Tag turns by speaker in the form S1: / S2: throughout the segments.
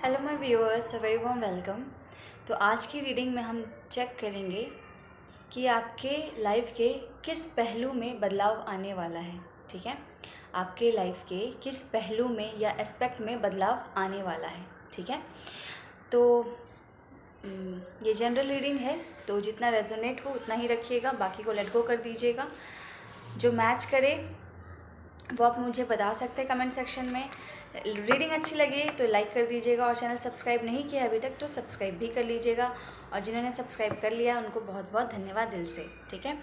S1: Hello my viewers, very warm welcome. तो आज की रीडिंग में हम चेक करेंगे कि आपके लाइफ के किस पहलू में बदलाव आने वाला है। ठीक है, आपके लाइफ के किस पहलू में या एस्पेक्ट में बदलाव आने वाला है। ठीक है, तो ये जनरल रीडिंग है, तो जितना रेजोनेट हो उतना ही रखिएगा, बाकी को लेट गो कर दीजिएगा। जो मैच करे वो आप मुझे बता सकते हैं कमेंट सेक्शन में। रीडिंग अच्छी लगी तो लाइक कर दीजिएगा, और चैनल सब्सक्राइब नहीं किया अभी तक तो सब्सक्राइब भी कर लीजिएगा, और जिन्होंने सब्सक्राइब कर लिया उनको बहुत बहुत धन्यवाद दिल से। ठीक है,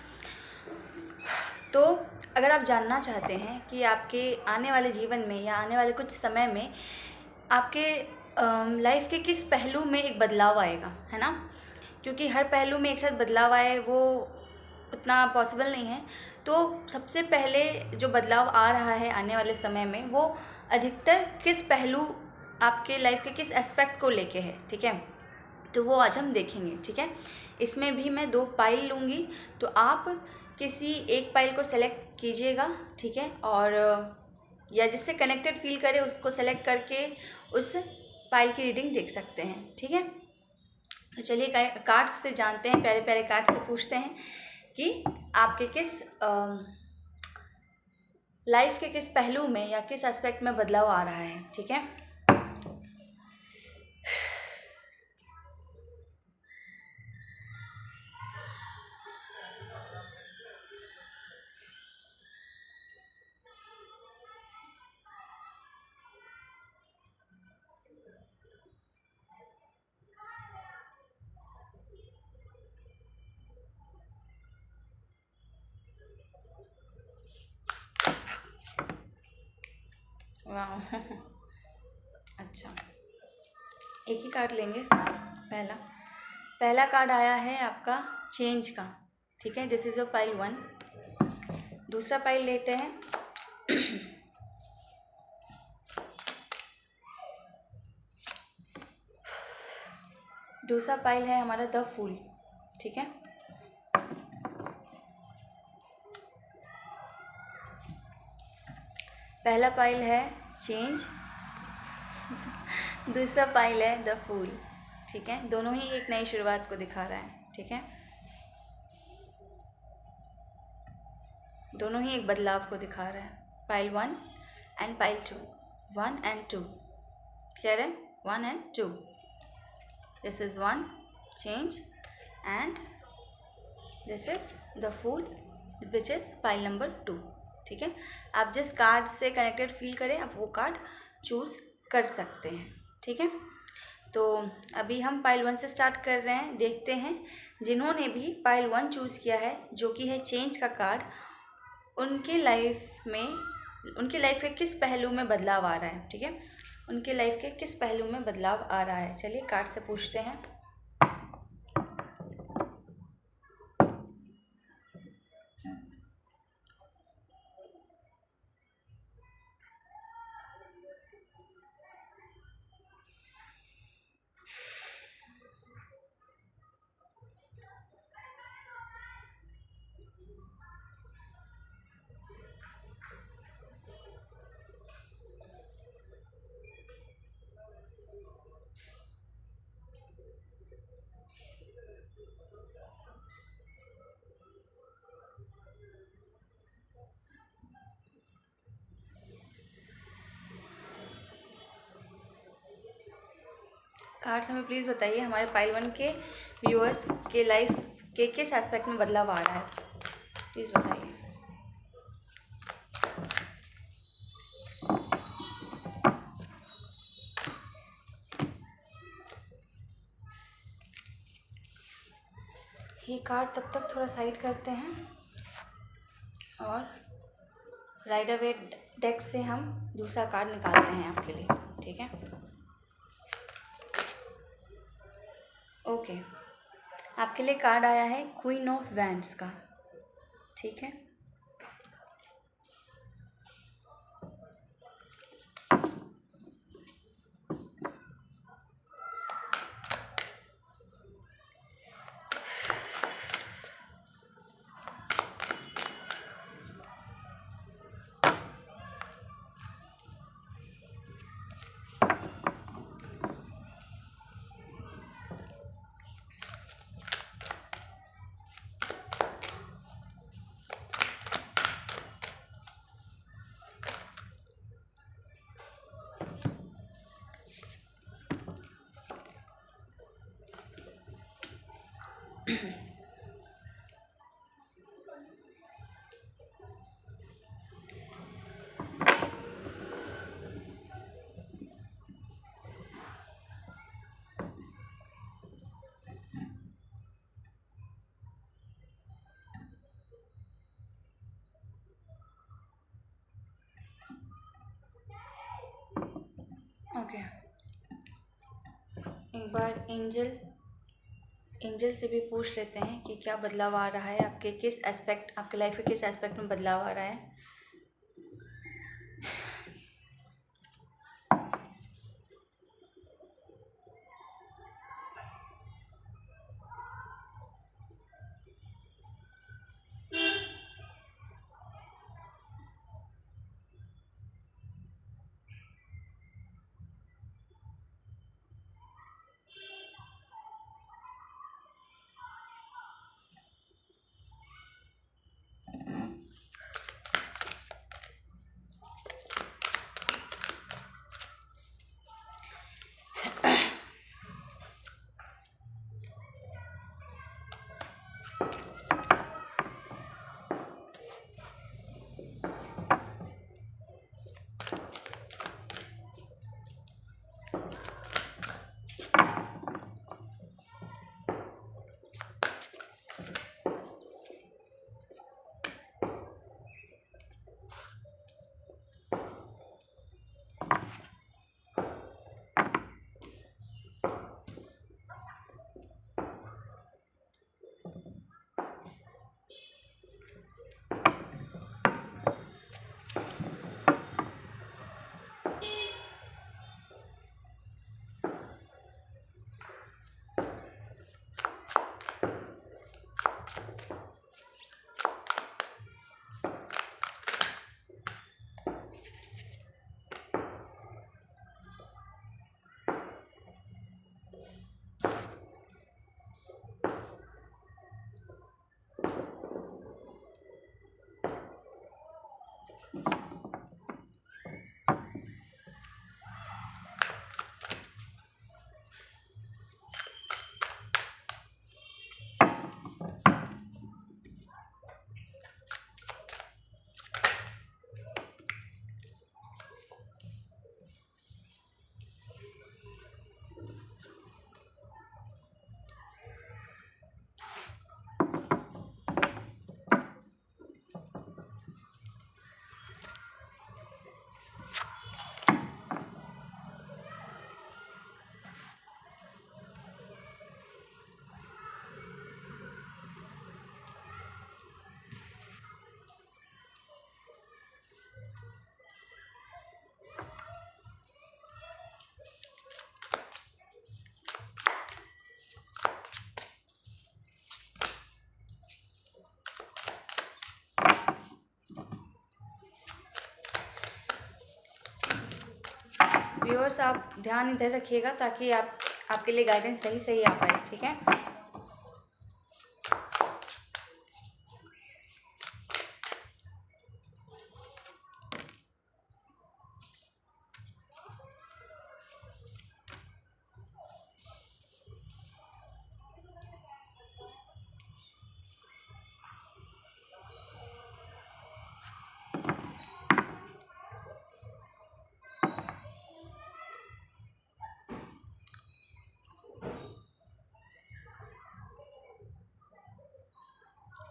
S1: तो अगर आप जानना चाहते हैं कि आपके आने वाले जीवन में या आने वाले कुछ समय में आपके लाइफ के किस पहलू में एक बदलाव आएगा, है ना, क्योंकि हर पहलू में एक साथ बदलाव आए वो उतना पॉसिबल नहीं है। तो सबसे पहले जो बदलाव आ रहा है आने वाले समय में वो अधिकतर किस पहलू आपके लाइफ के किस एस्पेक्ट को लेके है। ठीक है, तो वो आज हम देखेंगे। ठीक है, इसमें भी मैं 2 पाइल लूँगी, तो आप किसी एक पाइल को सेलेक्ट कीजिएगा। ठीक है, और या जिससे कनेक्टेड फील करे उसको सेलेक्ट करके उस पाइल की रीडिंग देख सकते हैं। ठीक है, तो चलिए कार्ड्स से जानते हैं, प्यारे प्यारे कार्ड्स से पूछते हैं कि आपके किस लाइफ के किस पहलू में या किस एस्पेक्ट में बदलाव आ रहा है। ठीक है, वाह अच्छा, एक ही कार्ड लेंगे। पहला कार्ड आया है आपका चेंज का। ठीक है, दिस इज योर पाइल 1। दूसरा पाइल लेते हैं। दूसरा पाइल है हमारा द फूल। ठीक है, पहला पाइल है चेंज, दूसरा पाइल है द फूल। ठीक है, दोनों ही एक नई शुरुआत को दिखा रहा है। ठीक है, दोनों ही एक बदलाव को दिखा रहा है। Pile 1 and pile 2, 1 and 2 clear है, 1 and 2। This is 1 change and this is the full which is pile number 2। ठीक है, आप जिस कार्ड से कनेक्टेड फील करें आप वो कार्ड चूज कर सकते हैं। ठीक है, तो अभी हम पाइल 1 से स्टार्ट कर रहे हैं। देखते हैं जिन्होंने भी पाइल 1 चूज़ किया है जो कि है चेंज का कार्ड, उनके लाइफ के किस पहलू में बदलाव आ रहा है। ठीक है, उनके लाइफ के किस पहलू में बदलाव आ रहा है। चलिए कार्ड से पूछते हैं। कार्ड्स हमें प्लीज़ बताइए हमारे पाइल 1 के व्यूअर्स के लाइफ के किस एस्पेक्ट में बदलाव आ रहा है, प्लीज़ बताइए। ये कार्ड तब तक थोड़ा साइड करते हैं और राइडर वेट डेक से हम दूसरा कार्ड निकालते हैं आपके लिए। ठीक है, ओके, आपके लिए कार्ड आया है क्वीन ऑफ वैंड्स का। ठीक है, ओके, एक बार एंजल से भी पूछ लेते हैं कि क्या बदलाव आ रहा है, आपके लाइफ के किस एस्पेक्ट में बदलाव आ रहा है। व्यूअर्स, आप ध्यान इधर रखिएगा ताकि आपके लिए गाइडेंस सही आ पाए, ठीक है।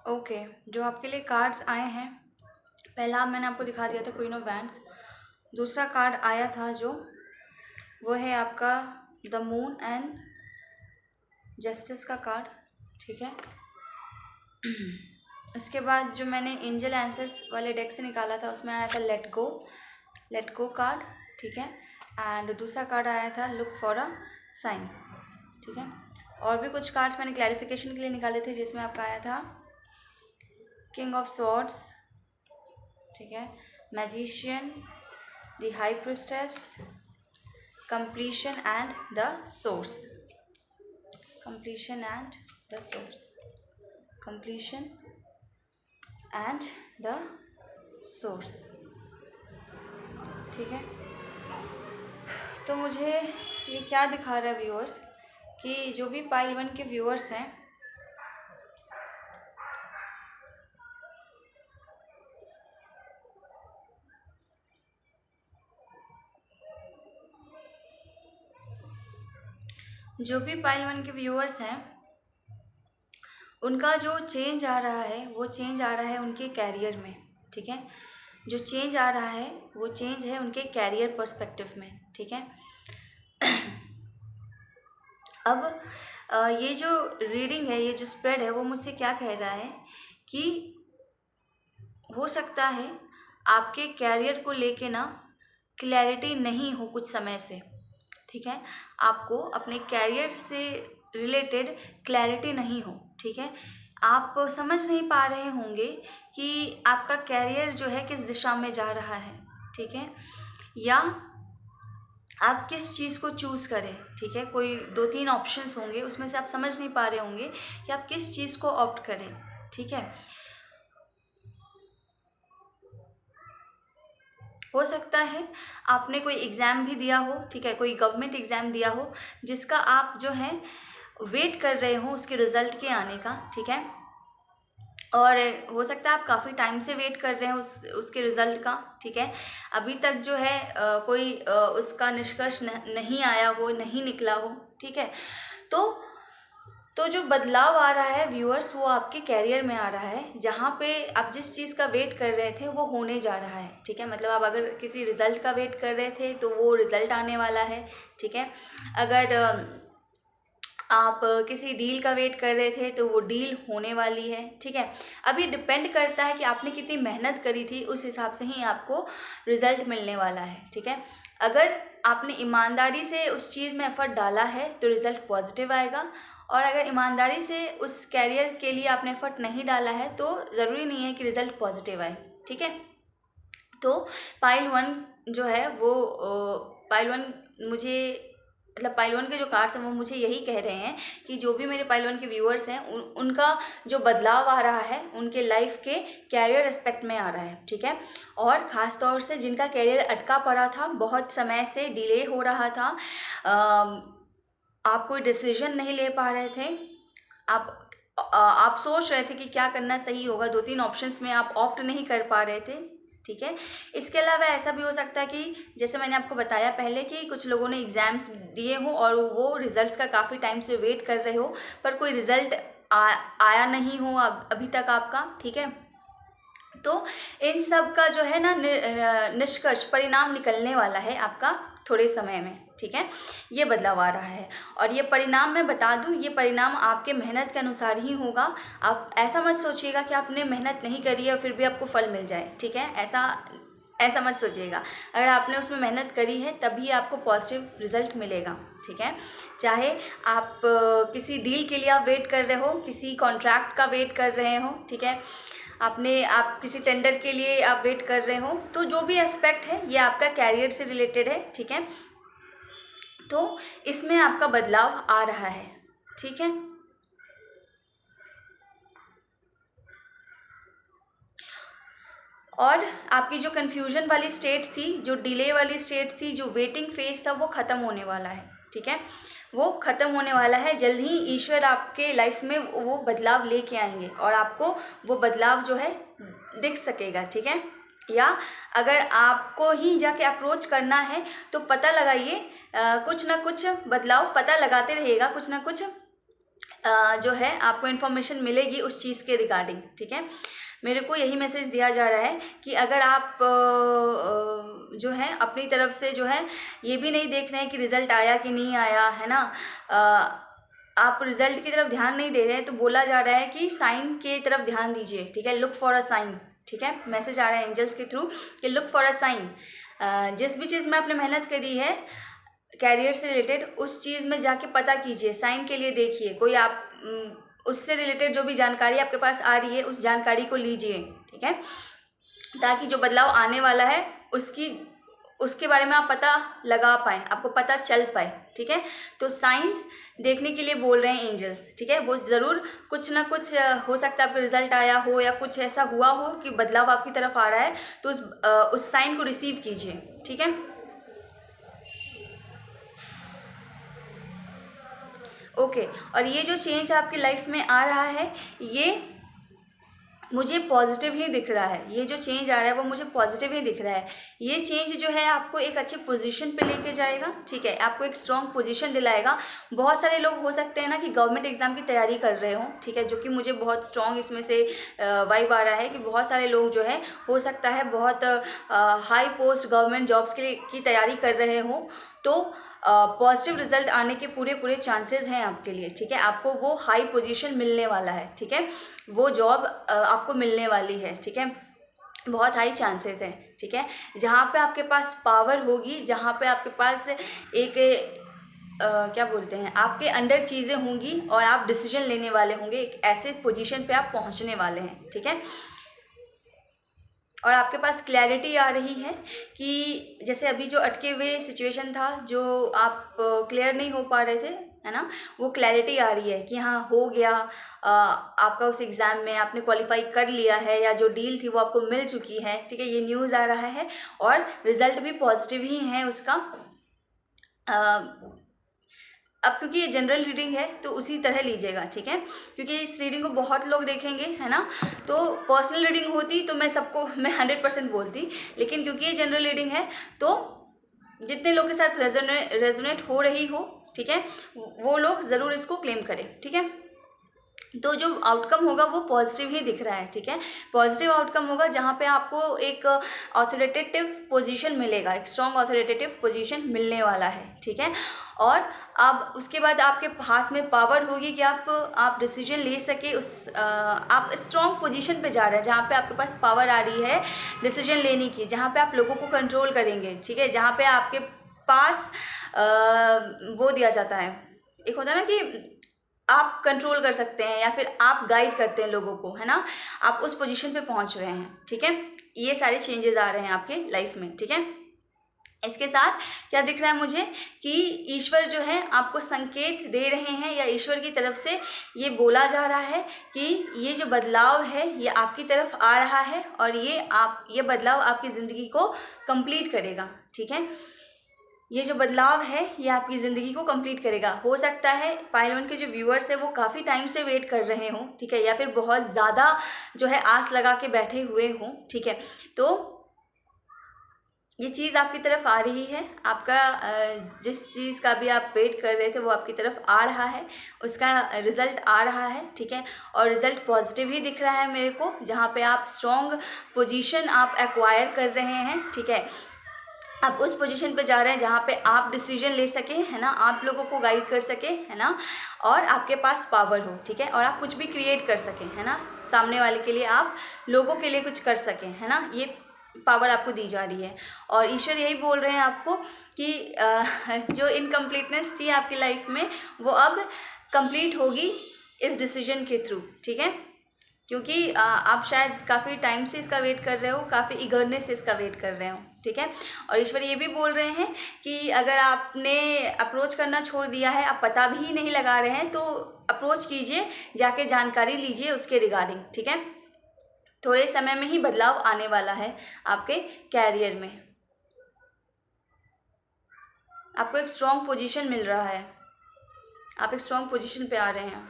S1: ओके, जो आपके लिए कार्ड्स आए हैं, पहला मैंने आपको दिखा दिया था क्वीन ऑफ वैंड्स। दूसरा कार्ड आया था जो वो है आपका द मून एंड जस्टिस का कार्ड, ठीक है। उसके बाद जो मैंने एंजल आंसर्स वाले डेक से निकाला था उसमें आया था लेट गो कार्ड, ठीक है। एंड दूसरा कार्ड आया था लुक फॉर अ साइन, ठीक है। और भी कुछ कार्ड्स मैंने क्लैरिफिकेशन के लिए निकाले थे जिसमें आपका आया था किंग ऑफ स्वॉर्ड्स, ठीक है, magician, the high priestess, completion and the source, completion and the source, completion and the source, ठीक है। तो मुझे ये क्या दिखा रहा है व्यूअर्स कि जो भी पाइल 1 के व्यूअर्स हैं जो भी पाइल 1 के व्यूअर्स हैं, उनका जो चेंज आ रहा है वो चेंज आ रहा है उनके कैरियर में, ठीक है। जो चेंज आ रहा है वो चेंज है उनके कैरियर पर्सपेक्टिव में, ठीक है। अब ये जो रीडिंग है, ये जो स्प्रेड है, वो मुझसे क्या कह रहा है कि हो सकता है आपके कैरियर को लेके ना क्लैरिटी नहीं हो कुछ समय से, ठीक है। आपको अपने कैरियर से रिलेटेड क्लैरिटी नहीं हो, ठीक है। आप समझ नहीं पा रहे होंगे कि आपका कैरियर जो है किस दिशा में जा रहा है, ठीक है, या आप किस चीज़ को चूज़ करें, ठीक है। कोई 2-3 ऑप्शंस होंगे, उसमें से आप समझ नहीं पा रहे होंगे कि आप किस चीज़ को ऑप्ट करें, ठीक है। हो सकता है आपने कोई एग्ज़ाम भी दिया हो, ठीक है, कोई गवर्नमेंट एग्ज़ाम दिया हो जिसका आप जो है वेट कर रहे हो उसके रिज़ल्ट के आने का, ठीक है। और हो सकता है आप काफ़ी टाइम से वेट कर रहे हो उसके रिज़ल्ट का, ठीक है। अभी तक जो है कोई उसका निष्कर्ष नहीं आया हो, नहीं निकला हो, ठीक है। तो जो बदलाव आ रहा है व्यूअर्स, वो आपके कैरियर में आ रहा है। जहाँ पे आप जिस चीज़ का वेट कर रहे थे वो होने जा रहा है, ठीक है। मतलब आप अगर किसी रिज़ल्ट का वेट कर रहे थे तो वो रिज़ल्ट आने वाला है, ठीक है। अगर आप किसी डील का वेट कर रहे थे तो वो डील होने वाली है, ठीक है। अब ये डिपेंड करता है कि आपने कितनी मेहनत करी थी, उस हिसाब से ही आपको रिज़ल्ट मिलने वाला है, ठीक है। अगर आपने ईमानदारी से उस चीज़ में एफ़र्ट डाला है तो रिज़ल्ट पॉजिटिव आएगा, और अगर ईमानदारी से उस कैरियर के लिए आपने एफ़र्ट नहीं डाला है तो ज़रूरी नहीं है कि रिज़ल्ट पॉजिटिव आए, ठीक है। तो पाइल 1 जो है वो पाइल 1 मुझे, मतलब पाइल 1 के जो कार्ड्स हैं वो मुझे यही कह रहे हैं कि जो भी मेरे पाइल 1 के व्यूअर्स हैं उनका जो बदलाव आ रहा है उनके लाइफ के कैरियर एस्पेक्ट में आ रहा है, ठीक है। और ख़ास तौर से जिनका कैरियर अटका पड़ा था, बहुत समय से डिले हो रहा था, आप कोई डिसीजन नहीं ले पा रहे थे, आप सोच रहे थे कि क्या करना सही होगा, 2-3 ऑप्शंस में आप ऑप्ट नहीं कर पा रहे थे, ठीक है। इसके अलावा ऐसा भी हो सकता है कि जैसे मैंने आपको बताया पहले कि कुछ लोगों ने एग्ज़ाम्स दिए हो और वो रिज़ल्ट्स का काफ़ी टाइम से वेट कर रहे हो, पर कोई रिज़ल्ट आया नहीं हो अभी तक आपका, ठीक है। तो इन सब का जो है ना निष्कर्ष परिणाम निकलने वाला है आपका थोड़े समय में, ठीक है। ये बदलाव आ रहा है, और ये परिणाम मैं बता दूं, ये परिणाम आपके मेहनत के अनुसार ही होगा। आप ऐसा मत सोचिएगा कि आपने मेहनत नहीं करी है और फिर भी आपको फल मिल जाए, ठीक है। ऐसा मत सोचिएगा। अगर आपने उसमें मेहनत करी है तभी आपको पॉजिटिव रिजल्ट मिलेगा, ठीक है। चाहे आप किसी डील के लिए आप वेट कर रहे हो, किसी कॉन्ट्रैक्ट का वेट कर रहे हो, ठीक है, आप किसी टेंडर के लिए आप वेट कर रहे हो, तो जो भी एस्पेक्ट है ये आपका कैरियर से रिलेटेड है, ठीक है। तो इसमें आपका बदलाव आ रहा है, ठीक है। और आपकी जो कन्फ्यूजन वाली स्टेट थी, जो डिले वाली स्टेट थी, जो वेटिंग फेज था, वो ख़त्म होने वाला है, ठीक है। वो ख़त्म होने वाला है। जल्द ही ईश्वर आपके लाइफ में वो बदलाव लेके आएंगे और आपको वो बदलाव जो है दिख सकेगा, ठीक है। या अगर आपको ही जाके अप्रोच करना है तो पता लगाइए, कुछ ना कुछ बदलाव पता लगाते रहिएगा, कुछ ना कुछ जो है आपको इन्फॉर्मेशन मिलेगी उस चीज़ के रिगार्डिंग, ठीक है। मेरे को यही मैसेज दिया जा रहा है कि अगर आप जो है अपनी तरफ से जो है ये भी नहीं देख रहे हैं कि रिज़ल्ट आया कि नहीं आया, है ना, आप रिज़ल्ट की तरफ ध्यान नहीं दे रहे हैं, तो बोला जा रहा है कि साइन की तरफ ध्यान दीजिए, ठीक है। लुक फॉर अ साइन, ठीक है। मैसेज आ रहा है एंजल्स के थ्रू कि लुक फॉर अ साइन। जिस भी चीज़ में आपने मेहनत करी है कैरियर से रिलेटेड, उस चीज़ में जाके पता कीजिए, साइन के लिए देखिए, कोई आप उससे रिलेटेड जो भी जानकारी आपके पास आ रही है उस जानकारी को लीजिए, ठीक है, ताकि जो बदलाव आने वाला है उसके बारे में आप पता लगा पाएँ, आपको पता चल पाए, ठीक है। तो साइंस देखने के लिए बोल रहे हैं एंजल्स, ठीक है। वो ज़रूर कुछ ना कुछ हो सकता है आपका रिजल्ट आया हो या कुछ ऐसा हुआ हो कि बदलाव आपकी तरफ आ रहा है, तो उस साइन को रिसीव कीजिए, ठीक है। ओके। और ये जो चेंज आपकी लाइफ में आ रहा है, ये मुझे पॉजिटिव ही दिख रहा है, ये जो चेंज आ रहा है वो मुझे पॉजिटिव ही दिख रहा है। ये चेंज जो है आपको एक अच्छे पोजीशन पे लेके जाएगा, ठीक है, आपको एक स्ट्रॉन्ग पोजीशन दिलाएगा। बहुत सारे लोग हो सकते हैं ना कि गवर्नमेंट एग्जाम की तैयारी कर रहे हों, ठीक है, जो कि मुझे बहुत स्ट्रॉन्ग इसमें से वाइब आ रहा है कि बहुत सारे लोग जो है हो सकता है बहुत हाई पोस्ट गवर्नमेंट जॉब्स के लिए की तैयारी कर रहे हों, तो पॉजिटिव रिजल्ट आने के पूरे पूरे चांसेस हैं आपके लिए, ठीक है। आपको वो हाई पोजीशन मिलने वाला है, ठीक है, वो जॉब आपको मिलने वाली है, ठीक है, बहुत हाई चांसेस हैं, ठीक है। जहाँ पे आपके पास पावर होगी, जहाँ पे आपके पास एक क्या बोलते हैं, आपके अंडर चीज़ें होंगी और आप डिसीजन लेने वाले होंगे, एक ऐसे पोजीशन पे आप पहुँचने वाले हैं, ठीक है। और आपके पास क्लैरिटी आ रही है कि जैसे अभी जो अटके हुए सिचुएशन था, जो आप क्लियर नहीं हो पा रहे थे, है ना, वो क्लैरिटी आ रही है कि हाँ हो गया, आपका उस एग्ज़ाम में आपने क्वालिफाई कर लिया है, या जो डील थी वो आपको मिल चुकी है, ठीक है, ये न्यूज़ आ रहा है और रिज़ल्ट भी पॉजिटिव ही है उसका। अब क्योंकि ये जनरल रीडिंग है तो उसी तरह लीजिएगा, ठीक है, क्योंकि इस रीडिंग को बहुत लोग देखेंगे, है ना। तो पर्सनल रीडिंग होती तो मैं सबको 100% बोलती, लेकिन क्योंकि ये जनरल रीडिंग है तो जितने लोग के साथ रेजोनेट हो रही हो, ठीक है, वो लोग ज़रूर इसको क्लेम करें, ठीक है। तो जो आउटकम होगा वो पॉजिटिव ही दिख रहा है, ठीक है, पॉजिटिव आउटकम होगा जहाँ पे आपको एक ऑथोरिटेटिव पोजीशन मिलेगा, एक स्ट्रॉन्ग ऑथोरिटेटिव पोजीशन मिलने वाला है, ठीक है। और अब उसके बाद आपके हाथ में पावर होगी कि आप डिसीजन ले सके, आप स्ट्रॉन्ग पोजीशन पे जा रहे हैं जहाँ पे आपके पास पावर आ रही है डिसीजन लेने की, जहाँ पे आप लोगों को कंट्रोल करेंगे, ठीक है, जहाँ पे आपके पास वो दिया जाता है, एक होता है ना कि आप कंट्रोल कर सकते हैं या फिर आप गाइड करते हैं लोगों को, है ना, आप उस पोजीशन पे पहुंच रहे हैं, ठीक है। ये सारे चेंजेस आ रहे हैं आपके लाइफ में, ठीक है। इसके साथ क्या दिख रहा है मुझे कि ईश्वर जो है आपको संकेत दे रहे हैं, या ईश्वर की तरफ से ये बोला जा रहा है कि ये जो बदलाव है ये आपकी तरफ आ रहा है और ये बदलाव आपकी ज़िंदगी को कंप्लीट करेगा, ठीक है। ये जो बदलाव है ये आपकी ज़िंदगी को कंप्लीट करेगा। हो सकता है पाइल वन के जो व्यूअर्स हैं वो काफ़ी टाइम से वेट कर रहे हों, ठीक है, या फिर बहुत ज़्यादा जो है आस लगा के बैठे हुए हों, ठीक है। तो ये चीज़ आपकी तरफ आ रही है, आपका जिस चीज़ का भी आप वेट कर रहे थे वो आपकी तरफ आ रहा है, उसका रिज़ल्ट आ रहा है, ठीक है। और रिज़ल्ट पॉजिटिव ही दिख रहा है मेरे को, जहाँ पे आप स्ट्रॉन्ग पोजीशन आप एक्वायर कर रहे हैं, ठीक है। आप उस पोजीशन पे जा रहे हैं जहाँ पे आप डिसीजन ले सकें, है ना, आप लोगों को गाइड कर सकें, है ना, और आपके पास पावर हो, ठीक है, और आप कुछ भी क्रिएट कर सकें, है ना, सामने वाले के लिए आप लोगों के लिए कुछ कर सकें, है ना, ये पावर आपको दी जा रही है। और ईश्वर यही बोल रहे हैं आपको कि जो इनकम्प्लीटनेस थी आपकी लाइफ में वो अब कंप्लीट होगी इस डिसीजन के थ्रू, ठीक है, क्योंकि आप शायद काफ़ी टाइम से इसका वेट कर रहे हो, काफ़ी ईगरनेस से इसका वेट कर रहे हो, ठीक है। और ईश्वर ये भी बोल रहे हैं कि अगर आपने अप्रोच करना छोड़ दिया है, आप पता भी नहीं लगा रहे हैं, तो अप्रोच कीजिए, जाके जानकारी लीजिए उसके रिगार्डिंग, ठीक है। थोड़े समय में ही बदलाव आने वाला है आपके कैरियर में, आपको एक स्ट्रॉन्ग पोजीशन मिल रहा है, आप एक स्ट्रॉन्ग पोजीशन पे आ रहे हैं।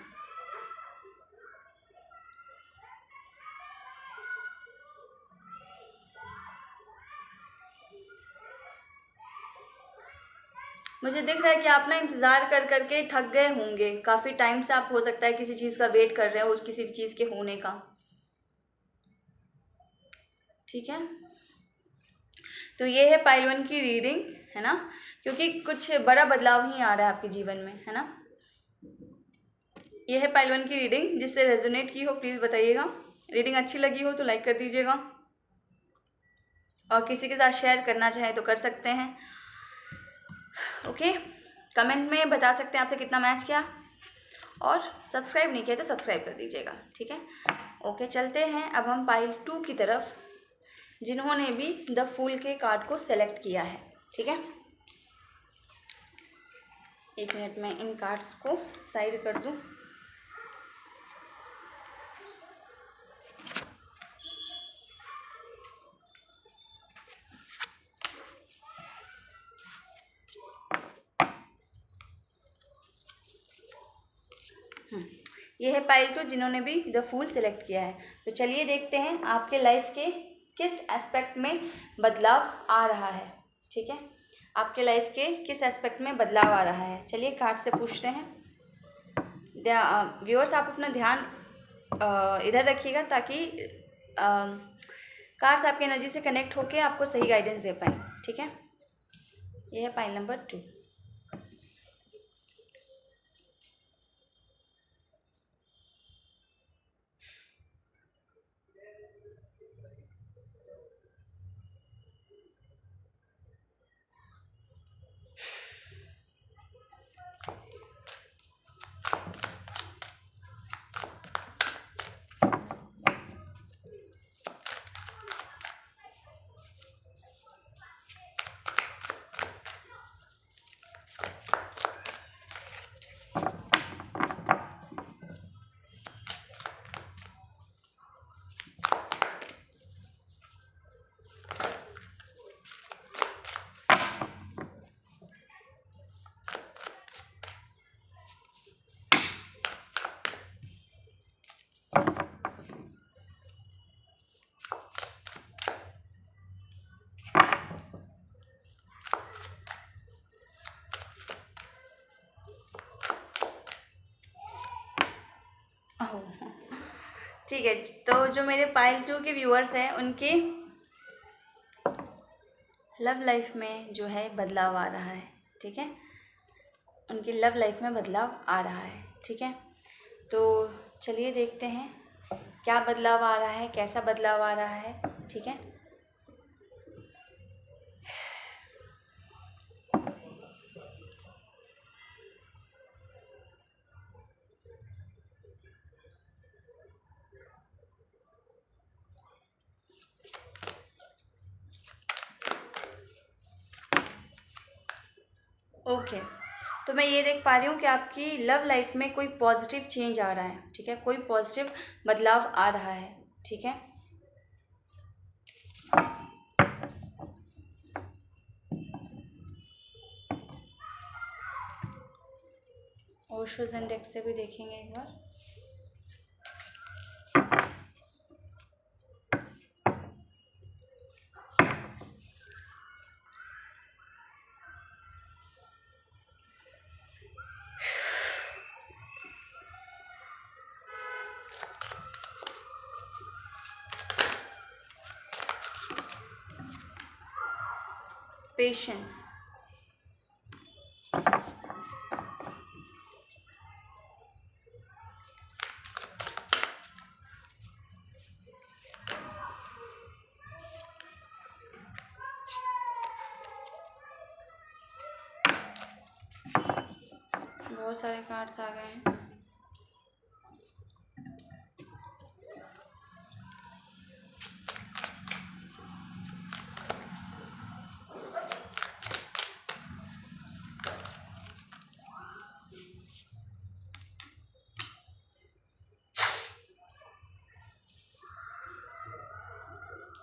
S1: मुझे दिख रहा है कि आप ना इंतज़ार कर करके थक गए होंगे, काफ़ी टाइम से आप हो सकता है किसी चीज़ का वेट कर रहे हो, किसी चीज़ के होने का, ठीक है। तो ये है पाइल वन की रीडिंग, है ना, क्योंकि कुछ बड़ा बदलाव ही आ रहा है आपके जीवन में, है ना। ये है पाइल वन की रीडिंग, जिससे रेजोनेट की हो प्लीज़ बताइएगा। रीडिंग अच्छी लगी हो तो लाइक कर दीजिएगा, और किसी के साथ शेयर करना चाहे तो कर सकते हैं, ओके। कमेंट में बता सकते हैं आपसे कितना मैच किया, और सब्सक्राइब नहीं किया तो सब्सक्राइब कर दीजिएगा, ठीक है। ओके, चलते हैं अब हम पाइल 2 की तरफ, जिन्होंने भी द फूल के कार्ड को सेलेक्ट किया है, ठीक है। एक मिनट में इन कार्ड्स को साइड कर दूं। ये है पाइल 2 जिन्होंने भी द फूल सेलेक्ट किया है। तो चलिए देखते हैं आपके लाइफ के किस एस्पेक्ट में बदलाव आ रहा है। ठीक है, आपके लाइफ के किस एस्पेक्ट में बदलाव आ रहा है। चलिए कार्ड से पूछते हैं। व्यूअर्स, आप अपना ध्यान इधर रखिएगा ताकि कार्ड्स आपकी एनर्जी से कनेक्ट होकर आपको सही गाइडेंस दे पाएँ। ठीक है, यह है पाइल नंबर 2। ठीक है, तो जो मेरे पाइल 2 के व्यूअर्स हैं उनके लव लाइफ में जो है बदलाव आ रहा है। ठीक है, उनकी लव लाइफ में बदलाव आ रहा है। ठीक है, तो चलिए देखते हैं क्या बदलाव आ रहा है, कैसा बदलाव आ रहा है। ठीक है, ओके। तो मैं ये देख पा रही हूँ कि आपकी लव लाइफ में कोई पॉजिटिव चेंज आ रहा है। ठीक है, कोई पॉजिटिव बदलाव आ रहा है। ठीक है, ओशोज इंडेक्स से भी देखेंगे एक बार। पेशेंस, बहुत सारे कार्ड्स आ गए हैं।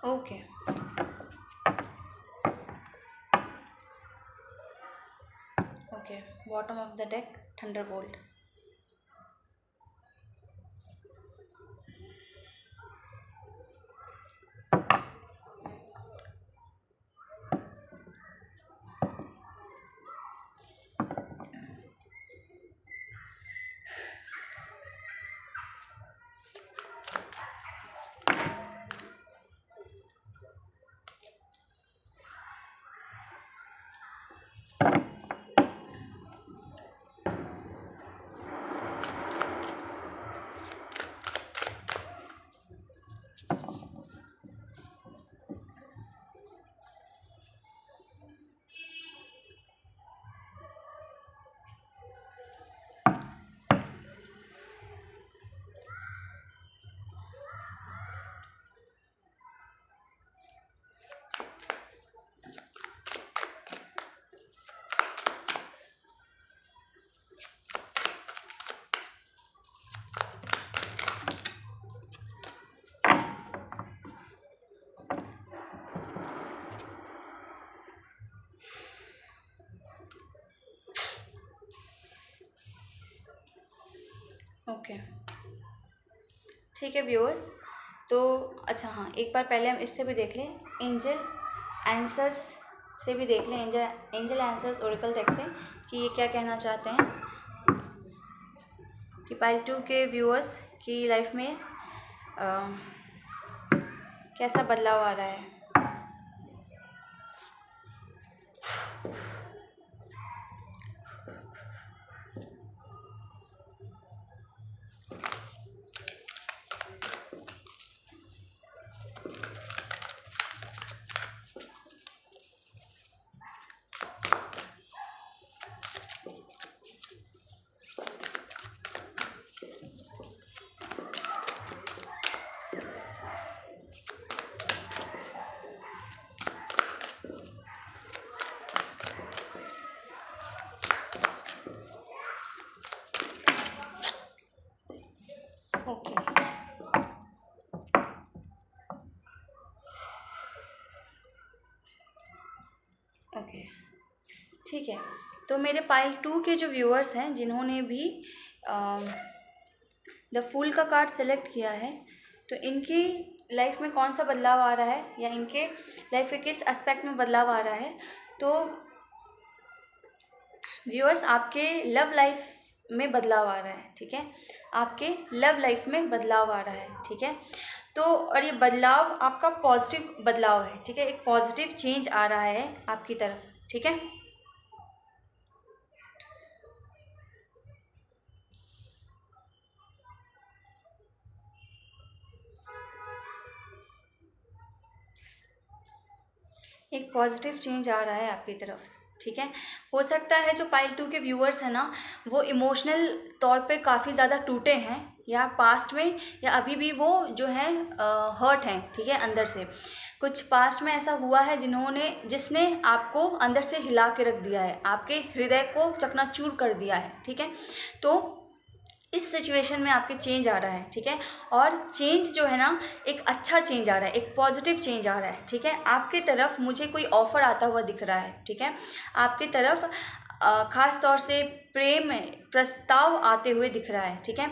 S1: Okay, okay, bottom of the deck Thunderbolt. Okay, ठीक है व्यूअर्स, तो अच्छा हाँ, एक बार पहले हम इससे भी देख लें, एंजल आंसर्स से भी देख लें, एंजल आंसर्स ओरेकल टेक से, कि ये क्या कहना चाहते हैं कि पाइल 2 के व्यूअर्स की लाइफ में कैसा बदलाव आ रहा है। ओके ओके ठीक है, तो मेरे पाइल 2 के जो व्यूअर्स हैं जिन्होंने भी द फूल का कार्ड सेलेक्ट किया है, तो इनकी लाइफ में कौन सा बदलाव आ रहा है या इनके लाइफ के किस एस्पेक्ट में बदलाव आ रहा है। तो व्यूअर्स, आपके लव लाइफ में बदलाव आ रहा है, ठीक है, आपके लव लाइफ में बदलाव आ रहा है, ठीक है। तो और ये बदलाव आपका पॉजिटिव बदलाव है, ठीक है, एक पॉजिटिव चेंज आ रहा है आपकी तरफ, ठीक है। एक पॉजिटिव चेंज आ रहा है आपकी तरफ, ठीक है। हो सकता है जो पाइल 2 के व्यूअर्स हैं ना, वो इमोशनल तौर पे काफ़ी ज़्यादा टूटे हैं, या पास्ट में या अभी भी वो जो है हर्ट हैं, ठीक है, अंदर से कुछ पास्ट में ऐसा हुआ है जिसने आपको अंदर से हिला के रख दिया है, आपके हृदय को चकनाचूर कर दिया है, ठीक है। तो इस सिचुएशन में आपके चेंज आ रहा है, ठीक है, और चेंज जो है ना, एक अच्छा चेंज आ रहा है, एक पॉजिटिव चेंज आ रहा है, ठीक है। आपकी तरफ मुझे कोई ऑफ़र आता हुआ दिख रहा है, ठीक है, आपकी तरफ ख़ास तौर से प्रेम प्रस्ताव आते हुए दिख रहा है, ठीक है,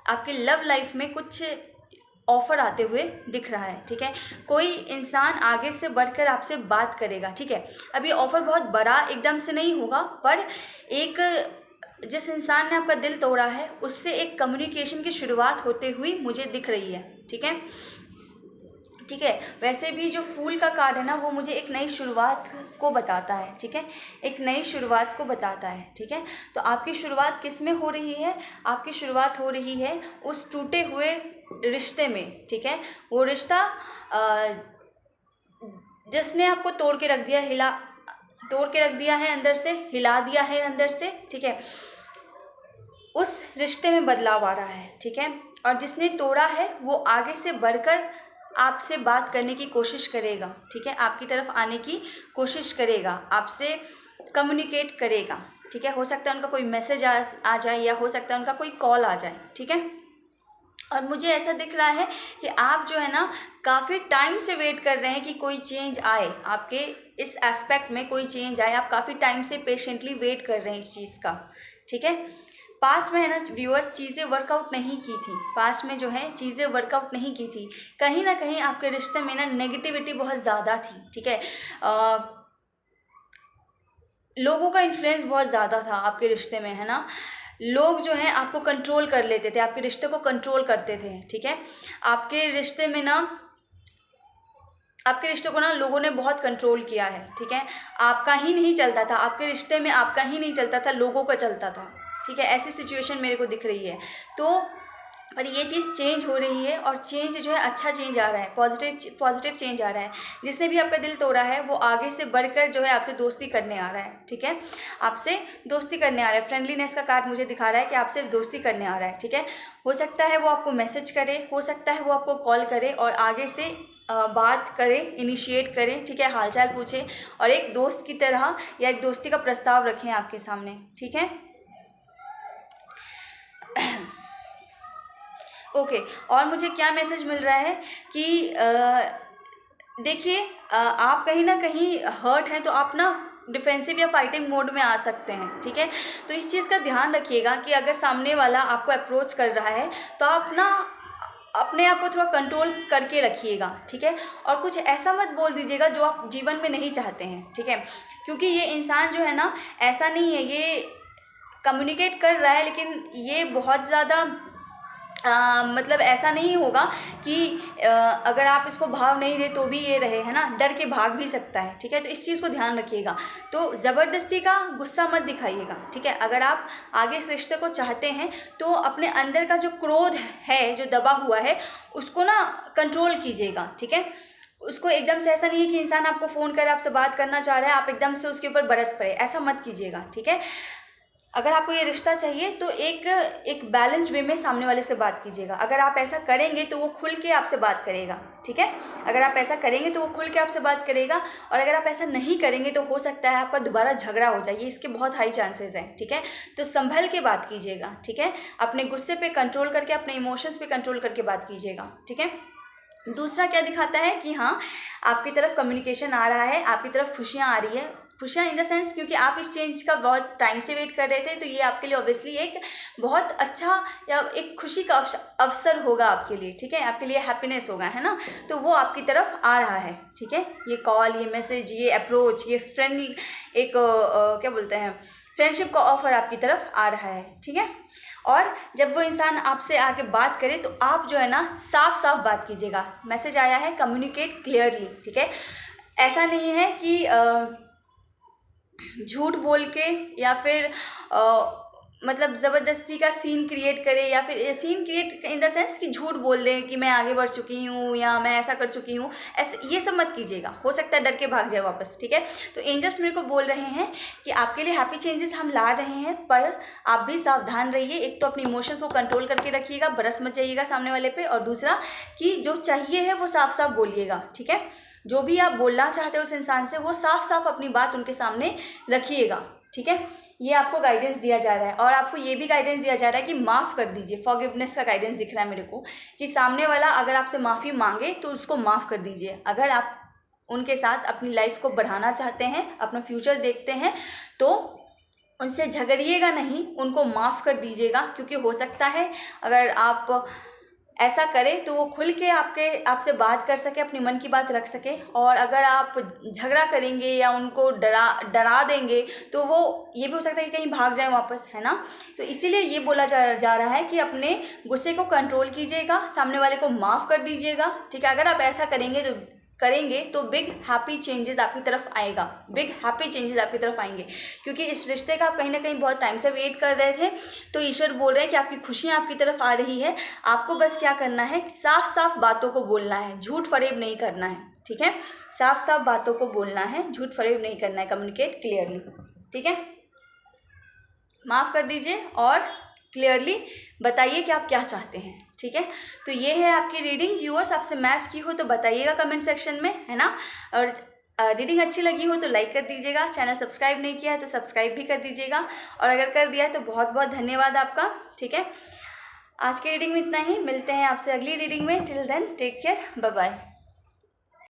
S1: आपकी लव लाइफ में कुछ ऑफ़र आते हुए दिख रहा है, ठीक है। कोई इंसान आगे से बढ़कर आपसे बात करेगा, ठीक है। अभी ऑफ़र बहुत बड़ा एकदम से नहीं होगा, पर एक जिस इंसान ने आपका दिल तोड़ा है उससे एक कम्युनिकेशन की शुरुआत होते हुई मुझे दिख रही है, ठीक है, ठीक है। वैसे भी जो फूल का कार्ड है ना, वो मुझे एक नई शुरुआत को बताता है, ठीक है, एक नई शुरुआत को बताता है, ठीक है। तो आपकी शुरुआत किस में हो रही है? आपकी शुरुआत हो रही है उस टूटे हुए रिश्ते में, ठीक है। वो रिश्ता जिसने आपको तोड़ के रख दिया है अंदर से, हिला दिया है अंदर से, ठीक है, उस रिश्ते में बदलाव आ रहा है, ठीक है। और जिसने तोड़ा है वो आगे से बढ़कर आपसे बात करने की कोशिश करेगा, ठीक है, आपकी तरफ आने की कोशिश करेगा, आपसे कम्युनिकेट करेगा, ठीक है। हो सकता है उनका कोई मैसेज आ जाए, या हो सकता है उनका कोई कॉल आ जाए, ठीक है। और मुझे ऐसा दिख रहा है कि आप जो है ना, काफ़ी टाइम से वेट कर रहे हैं कि कोई चेंज आए, आपके इस एस्पेक्ट में कोई चेंज आए, आप काफ़ी टाइम से पेशेंटली वेट कर रहे हैं इस चीज़ का, ठीक है। पास्ट में है ना व्यूअर्स, चीज़ें वर्कआउट नहीं की थी, पास्ट में जो है चीज़ें वर्कआउट नहीं की थी, कहीं ना कहीं आपके रिश्ते में ना नेगेटिविटी बहुत ज़्यादा थी, ठीक है। लोगों का इन्फ्लुएंस बहुत ज़्यादा था आपके रिश्ते में, है ना। लोग जो हैं आपको कंट्रोल कर लेते थे, आपके रिश्ते को कंट्रोल करते थे, ठीक है। आपके रिश्ते में ना, आपके रिश्ते को ना लोगों ने बहुत कंट्रोल किया है, ठीक है। आपका ही नहीं चलता था, आपके रिश्ते में आपका ही नहीं चलता था, लोगों का चलता था, ठीक है। ऐसी सिचुएशन मेरे को दिख रही है। तो पर ये चीज़ चेंज हो रही है, और चेंज जो है अच्छा चेंज आ रहा है, पॉजिटिव चेंज आ रहा है। जिसने भी आपका दिल तोड़ा है वो आगे से बढ़कर जो है आपसे दोस्ती करने आ रहा है, ठीक है, आपसे दोस्ती करने आ रहा है। फ्रेंडलीनेस का कार्ड मुझे दिखा रहा है कि आपसे दोस्ती करने आ रहा है, ठीक है। हो सकता है वो आपको मैसेज करे, हो सकता है वो आपको कॉल करे और आगे से बात करें, इनिशिएट करें, ठीक है, हालचाल पूछे, और एक दोस्त की तरह या एक दोस्ती का प्रस्ताव रखें आपके सामने, ठीक है। ओके और मुझे क्या मैसेज मिल रहा है कि देखिए, आप कहीं ना कहीं हर्ट हैं, तो आप ना डिफेंसिव या फाइटिंग मोड में आ सकते हैं, ठीक है। तो इस चीज़ का ध्यान रखिएगा कि अगर सामने वाला आपको अप्रोच कर रहा है, तो आप ना अपने आप को थोड़ा कंट्रोल करके रखिएगा, ठीक है। और कुछ ऐसा मत बोल दीजिएगा जो आप जीवन में नहीं चाहते हैं, ठीक है। क्योंकि ये इंसान जो है ना, ऐसा नहीं है, ये कम्युनिकेट कर रहा है, लेकिन ये बहुत ज़्यादा मतलब ऐसा नहीं होगा कि अगर आप इसको भाव नहीं दे तो भी ये रहे, है ना, डर के भाग भी सकता है, ठीक है। तो इस चीज़ को ध्यान रखिएगा। तो ज़बरदस्ती का गुस्सा मत दिखाइएगा, ठीक है। अगर आप आगे इस रिश्ते को चाहते हैं तो अपने अंदर का जो क्रोध है, जो दबा हुआ है, उसको ना कंट्रोल कीजिएगा, ठीक है। उसको एकदम से, ऐसा नहीं है कि इंसान आपको फ़ोन कर आपसे बात करना चाह रहा है, आप एकदम से उसके ऊपर बरस पड़े, ऐसा मत कीजिएगा, ठीक है। अगर आपको ये रिश्ता चाहिए तो एक बैलेंस्ड वे में सामने वाले से बात कीजिएगा। अगर आप ऐसा करेंगे तो वो खुल के आपसे बात करेगा, ठीक है। अगर आप ऐसा करेंगे तो वो खुल के आपसे बात करेगा, और अगर आप ऐसा नहीं करेंगे तो हो सकता है आपका दोबारा झगड़ा हो जाए, इसके बहुत हाई चांसेस हैं, ठीक है। तो संभल के बात कीजिएगा, ठीक है। अपने गुस्से पे कंट्रोल करके, अपने इमोशंस पे कंट्रोल करके बात कीजिएगा, ठीक है। दूसरा क्या दिखाता है कि हाँ, आपकी तरफ कम्युनिकेशन आ रहा है, आपकी तरफ खुशियाँ आ रही है। खुशियाँ इन द सेंस, क्योंकि आप इस चेंज का बहुत टाइम से वेट कर रहे थे, तो ये आपके लिए ऑब्वियसली एक बहुत अच्छा या एक खुशी का अवसर होगा आपके लिए, ठीक है। आपके लिए हैप्पीनेस होगा, है ना। तो वो आपकी तरफ आ रहा है, ठीक है। ये कॉल, ये मैसेज, ये अप्रोच, ये फ्रेंड, एक क्या बोलते हैं, फ्रेंडशिप का ऑफर आपकी तरफ आ रहा है, ठीक है। और जब वो इंसान आपसे आके बात करे तो आप जो है ना, साफ साफ बात कीजिएगा। मैसेज आया है, कम्युनिकेट क्लियरली, ठीक है। ऐसा नहीं है कि झूठ बोल के या फिर मतलब ज़बरदस्ती का सीन क्रिएट करे, या फिर scene create in the sense कि झूठ बोल दें कि मैं आगे बढ़ चुकी हूँ या मैं ऐसा कर चुकी हूँ, ऐसे ये सब मत कीजिएगा। हो सकता है डर के भाग जाए वापस, ठीक है। तो एंजल्स मेरे को बोल रहे हैं कि आपके लिए हैप्पी चेंजेस हम ला रहे हैं, पर आप भी सावधान रहिए। एक तो अपने इमोशंस को कंट्रोल करके रखिएगा, बरस मत जाइएगा सामने वाले पे, और दूसरा कि जो चाहिए है वो साफ साफ बोलिएगा, ठीक है। जो भी आप बोलना चाहते हो उस इंसान से, वो साफ साफ अपनी बात उनके सामने रखिएगा, ठीक है। ये आपको गाइडेंस दिया जा रहा है, और आपको ये भी गाइडेंस दिया जा रहा है कि माफ़ कर दीजिए। फॉरगिवनेस का गाइडेंस दिख रहा है मेरे को, कि सामने वाला अगर आपसे माफ़ी मांगे तो उसको माफ़ कर दीजिए। अगर आप उनके साथ अपनी लाइफ को बढ़ाना चाहते हैं, अपना फ्यूचर देखते हैं, तो उनसे झगड़िएगा नहीं, उनको माफ़ कर दीजिएगा। क्योंकि हो सकता है अगर आप ऐसा करें तो वो खुल के आपसे बात कर सके, अपने मन की बात रख सके। और अगर आप झगड़ा करेंगे या उनको डरा देंगे तो वो ये भी हो सकता है कि कहीं भाग जाए वापस, है ना। तो इसीलिए ये बोला जा रहा है कि अपने गुस्से को कंट्रोल कीजिएगा, सामने वाले को माफ़ कर दीजिएगा, ठीक है। अगर आप ऐसा करेंगे तो बिग हैप्पी चेंजेस आपकी तरफ आएगा, बिग हैप्पी चेंजेस आपकी तरफ आएंगे। क्योंकि इस रिश्ते का आप कहीं ना कहीं बहुत टाइम से वेट कर रहे थे, तो ईश्वर बोल रहे हैं कि आपकी खुशियाँ आपकी तरफ आ रही है। आपको बस क्या करना है, साफ साफ बातों को बोलना है, झूठ फरेब नहीं करना है, ठीक है। साफ साफ बातों को बोलना है, झूठ फरेब नहीं करना है, कम्युनिकेट क्लियरली, ठीक है। माफ़ कर दीजिए और क्लियरली बताइए कि आप क्या चाहते हैं, ठीक है। तो ये है आपकी रीडिंग। व्यूअर्स, आपसे मैच की हो तो बताइएगा कमेंट सेक्शन में, है ना। और रीडिंग अच्छी लगी हो तो लाइक कर दीजिएगा, चैनल सब्सक्राइब नहीं किया है तो सब्सक्राइब भी कर दीजिएगा, और अगर कर दिया है तो बहुत बहुत धन्यवाद आपका, ठीक है। आज की रीडिंग में इतना ही, मिलते हैं आपसे अगली रीडिंग में। Till then take care, bye bye.